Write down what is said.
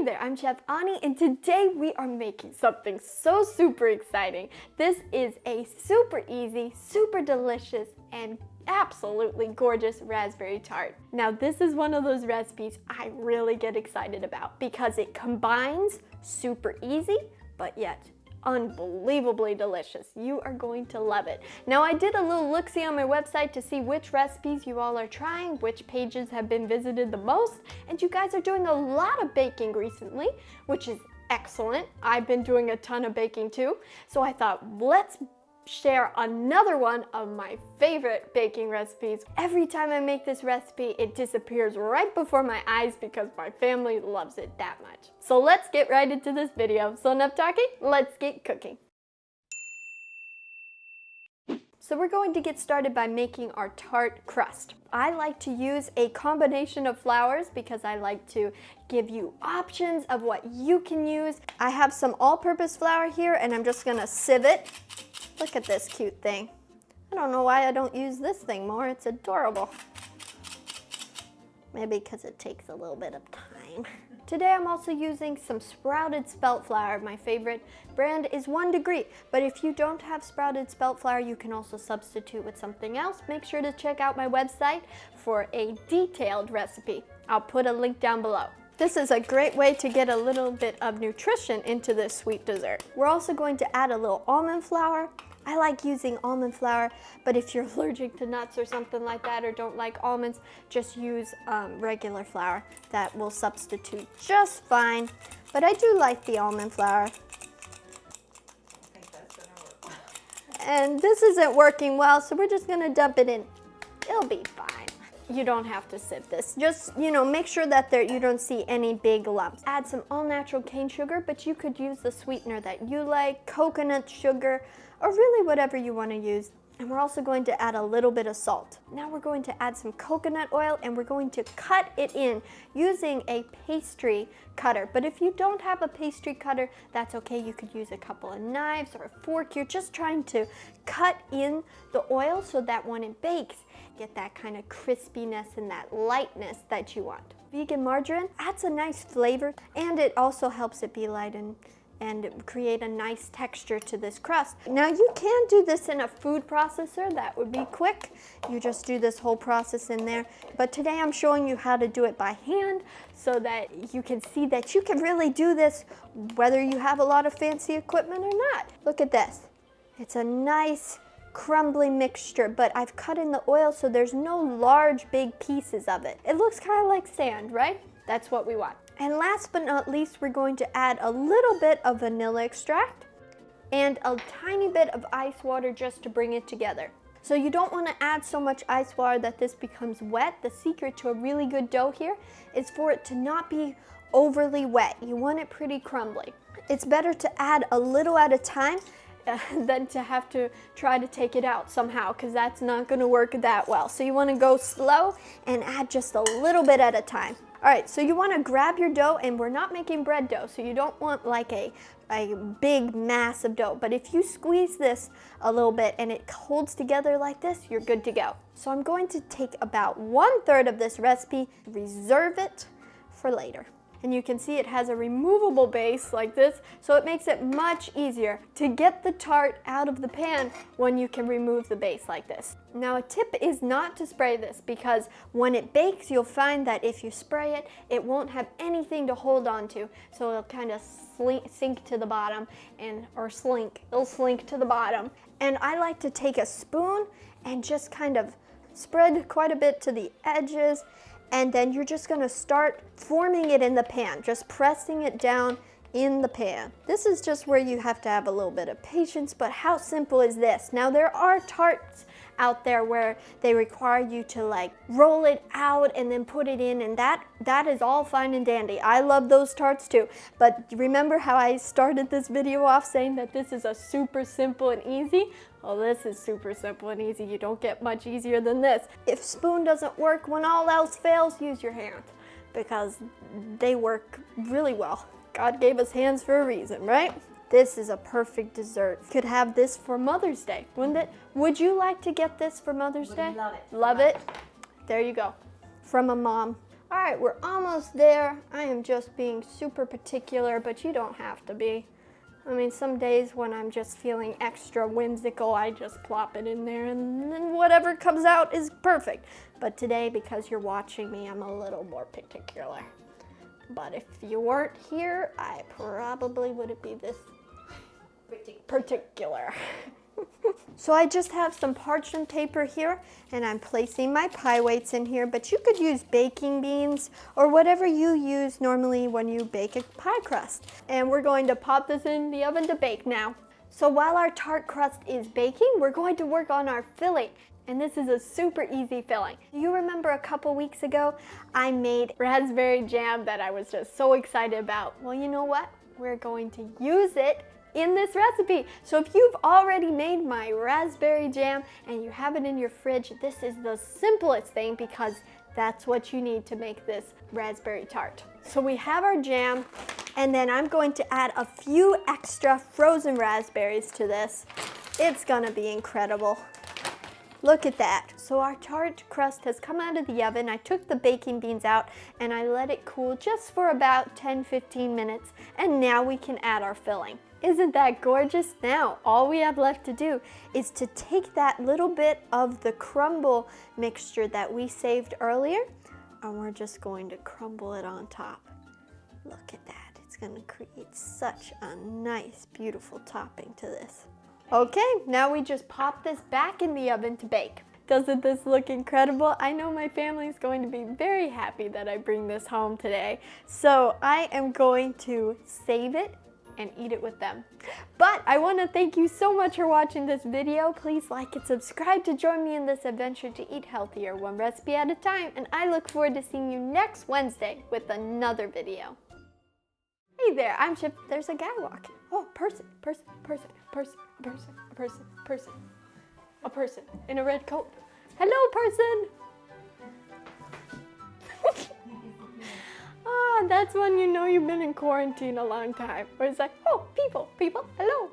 Hey there, I'm Chef Ani, and today we are making something so super exciting. This is a super easy, super delicious, and absolutely gorgeous raspberry tart. Now this is one of those recipes I really get excited about because it combines super easy, but yet unbelievably delicious. You are going to love it. Now I did a little look-see on my website to see which recipes you all are trying, which pages have been visited the most, and you guys are doing a lot of baking recently, which is excellent. I've been doing a ton of baking too, so I thought let's share another one of my favorite baking recipes. Every time I make this recipe, it disappears right before my eyes because my family loves it that much. So let's get right into this video. So enough talking, let's get cooking. So we're going to get started by making our tart crust. I like to use a combination of flours because I like to give you options of what you can use. I have some all-purpose flour here and I'm just gonna sieve it. Look at this cute thing. I don't know why I don't use this thing more. It's adorable. Maybe because it takes a little bit of time. Today I'm also using some sprouted spelt flour. My favorite brand is 1 Degree, but if you don't have sprouted spelt flour, you can also substitute with something else. Make sure to check out my website for a detailed recipe. I'll put a link down below. This is a great way to get a little bit of nutrition into this sweet dessert. We're also going to add a little almond flour. I like using almond flour, but if you're allergic to nuts or something like that or don't like almonds, just use regular flour. That will substitute just fine. But I do like the almond flour. I think that's gonna work. And this isn't working well, so we're just gonna dump it in. It'll be fine. You don't have to sieve this. Just, make sure that you don't see any big lumps. Add some all-natural cane sugar, but you could use the sweetener that you like, coconut sugar, or really whatever you want to use. And we're also going to add a little bit of salt. Now we're going to add some coconut oil and we're going to cut it in using a pastry cutter. But if you don't have a pastry cutter, that's okay. You could use a couple of knives or a fork. You're just trying to cut in the oil so that when it bakes, get that kind of crispiness and that lightness that you want. Vegan margarine adds a nice flavor and it also helps it be light and create a nice texture to this crust. Now you can do this in a food processor, that would be quick. You just do this whole process in there. But today I'm showing you how to do it by hand so that you can see that you can really do this whether you have a lot of fancy equipment or not. Look at this. It's a nice crumbly mixture, but I've cut in the oil so there's no large big pieces of it. It looks kind of like sand, right? That's what we want. And last but not least, we're going to add a little bit of vanilla extract and a tiny bit of ice water just to bring it together. So you don't want to add so much ice water that this becomes wet. The secret to a really good dough here is for it to not be overly wet. You want it pretty crumbly. It's better to add a little at a time than to have to try to take it out somehow, because that's not going to work that well. So you want to go slow and add just a little bit at a time. All right, so you want to grab your dough, and we're not making bread dough, so you don't want like a big mass of dough. But if you squeeze this a little bit and it holds together like this, you're good to go. So I'm going to take about 1/3 of this recipe, reserve it for later. And you can see it has a removable base like this, so it makes it much easier to get the tart out of the pan when you can remove the base like this. Now a tip is not to spray this, because when it bakes you'll find that if you spray it, it won't have anything to hold on to, so it'll kind of sink to the bottom, it'll slink to the bottom. And I like to take a spoon and just kind of spread quite a bit to the edges, and then you're just gonna start forming it in the pan, just pressing it down in the pan. This is just where you have to have a little bit of patience, but how simple is this? Now there are tarts out there where they require you to like roll it out and then put it in, and that is all fine and dandy. I love those tarts too, but remember how I started this video off saying that this is a super simple and easy? Well, this is super simple and easy. You don't get much easier than this. If spoon doesn't work, when all else fails, use your hands, because they work really well. God gave us hands for a reason, right? This is a perfect dessert. You could have this for Mother's Day, wouldn't it? Would you like to get this for Mother's Day? Love it. Love it? There you go. From a mom. All right, we're almost there. I am just being super particular, but you don't have to be. I mean, some days when I'm just feeling extra whimsical, I just plop it in there and then whatever comes out is perfect. But today, because you're watching me, I'm a little more particular. But if you weren't here, I probably wouldn't be this particular. So I just have some parchment paper here and I'm placing my pie weights in here, but you could use baking beans or whatever you use normally when you bake a pie crust. And we're going to pop this in the oven to bake now. So while our tart crust is baking, we're going to work on our filling. And this is a super easy filling. You remember a couple weeks ago, I made raspberry jam that I was just so excited about. Well, you know what? We're going to use it in this recipe. So if you've already made my raspberry jam and you have it in your fridge, this is the simplest thing because that's what you need to make this raspberry tart. So we have our jam, and then I'm going to add a few extra frozen raspberries to this. It's gonna be incredible. Look at that. So our tart crust has come out of the oven. I took the baking beans out and I let it cool just for about 10-15 minutes. And now we can add our filling. Isn't that gorgeous? Now, all we have left to do is to take that little bit of the crumble mixture that we saved earlier, and we're just going to crumble it on top. Look at that. It's going to create such a nice, beautiful topping to this. Okay, now we just pop this back in the oven to bake. Doesn't this look incredible? I know my family is going to be very happy that I bring this home today. So I am going to save it and eat it with them. But I want to thank you so much for watching this video. Please like and subscribe to join me in this adventure to eat healthier, one recipe at a time. And I look forward to seeing you next Wednesday with another video. Hey there, I'm Chip. There's a guy walking. Oh, person in a red coat. Hello, person. Ah, that's when you know you've been in quarantine a long time. Where it's like, oh, people, hello.